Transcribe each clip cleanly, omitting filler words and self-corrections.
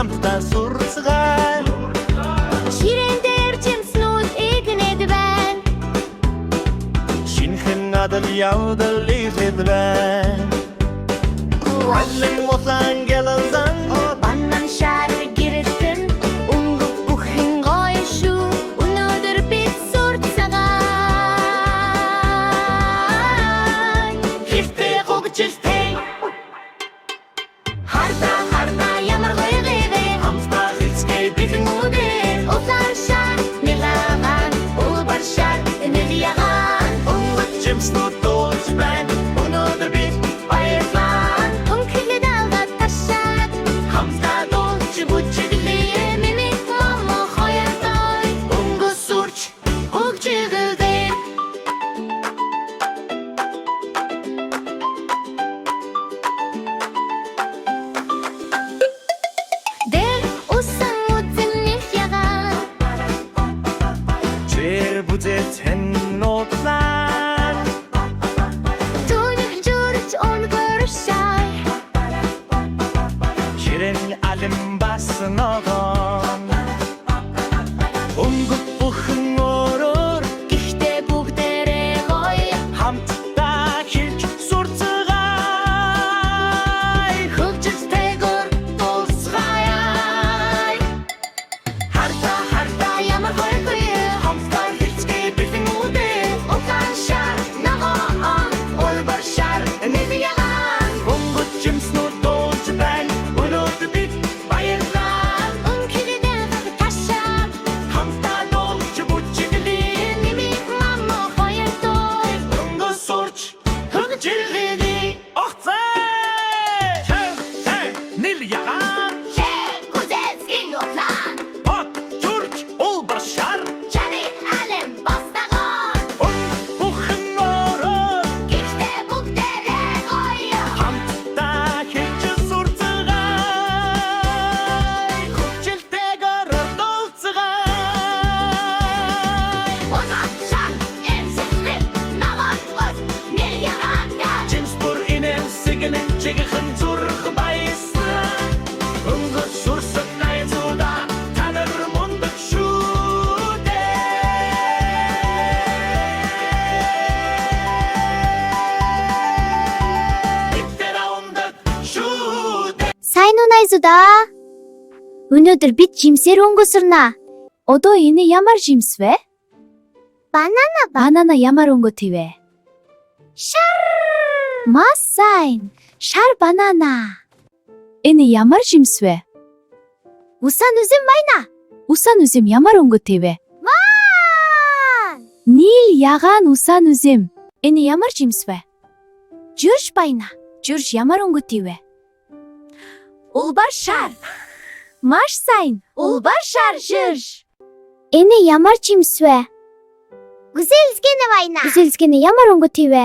хамтдаа сурцгаая. Ширээн дээр жимснүүд игнэд байна. Шинхэн надад явдал ирээд байна. Алlen мосан гэлэн Банан шар гэрэлтэн өнгөв бүхэн гоё шүү. Өнөөдөр бид сурцгаая. Хифтэй гогжилтэй Харда ямар гоё дэвэ. хамтдаа хэлцгээ битэн үдээ. Улаан шар нэлэвэн улбар шар нэлэяган. Өнгөт жимснүүд дуулж байна. Өнөөдөр бид баярлаа. Өнхөлөд алгад ташаад Хамтдаа дуулж бүжиглээ. мимик момо хоёртой Өнгөс сурч хөгжиглээ. Дээр усан үзэнэх ягаан. чэр бүзэтэн нуудлаа. Түүнийг журч өнгөр шай. Ширээн алим бас ногоон. Өнгөт бүхэн өөрөөр Гэхдээ бүгдээрээ гоё. хамтдаа хэлж сурцгаая. Хөгжилтэйгөр дуулцгаая. Харта Ямар гоё гоё. хамтдаа хэлцгээ битэн үдээ. Улаан шар ногоон улбар шар нэлэяган. Өнгөт жимснүүд дуулж байна. Өнөөдөр бид баярлаа. Өнхөлөд алгад ташаад Хамтдаа дуулж бүжиглээ. мимик момо хоёртой Өнгөс сурч хөгжиглээ. Охцай! Нил ягаан Гүзэлцгийн улаан бот турч улбар шар. чаны ален бастагон. Бүхэн ороо Гэхдээ бүгдээрээ гоё. хамтдаа хэлж сурцгаая. Хөгжилтэйгээр дуулцгаая. Улаан шар эмсэглээ ногоон нэлэяган. Жимс бүр инээмсэглэн чигэхэн зүрх баясна. Өнгөс сурсан найзуудаа та нар мундаг шүү дээ. Биттэр аундаг шүү дээ. Сайн уу найзуудаа? Өнөөдөр бид жимсээр өнгөсөрнө. Одоо энэ ямар жимс вэ? Банана ямар өнгөтэй вэ? Шар! Маш сайн. Шар банана. Энэ ямар жимс вэ? Усан үзэм байна. Усан үзэм ямар өнгөтэй вэ? Ваа! Нийл ягаан усан үзэм. Энэ ямар жимс вэ? Жүрж байна. Жүрж ямар өнгөтэй вэ? Улбар шар. Маш сайн. Улбар шар жүрж. Энэ ямар жимс вэ? Гүзэлцгэнэ байна. Гүзэлцгэнэ ямар өнгөтэй вэ?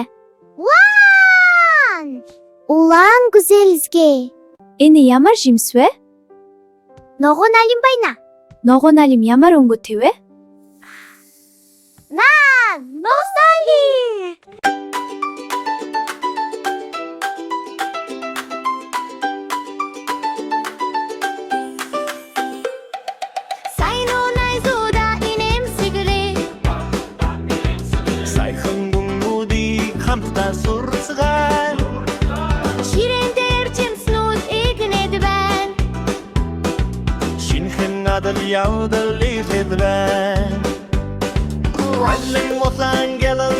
Улаан. Улаан гүзэлцгэ. Энэ ямар жимс вэ? Ногоон алим байна. Ногоон алим ямар өнгөтэй вэ? Ностальги. Сайн уу найзуудаа инээмсэглээ. Сайхан бүнгүүдийг хамтдаа сурцгаая. Ширээн дээр жимснүүд игнэд байна. Шинхэн надад явдал ирээд байна. Алlen мосан гэлэн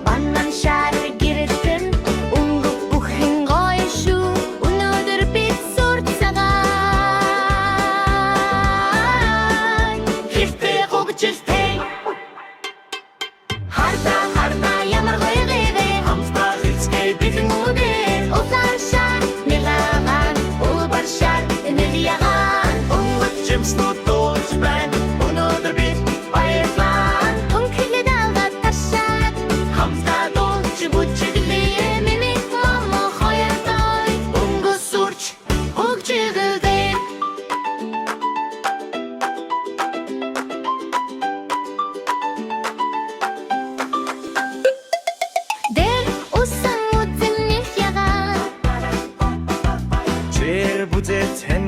Банан шар гэрэлтэн өнгөв бүхэн гоё шүү. Өнөөдөр бид сурцгаая. хифтэй гогжилтэй Харда ямар гоё дэвэ. хамтдаа хэлцгээ битэн үдээ. Улаан шар нэлэвэн улбар шар нэлэяган. Өнгөт жимснүүд дуулж байна. Өнөөдөр бид баярлаа. Өнхөлөд алгад ташаад Хамтдаа дуулж бүжиглээ. мимик момо хоёртой Өнгөс сурч хөгжиглээ. Дээр усан үзэнэх ягаан. чэр бүзэтэн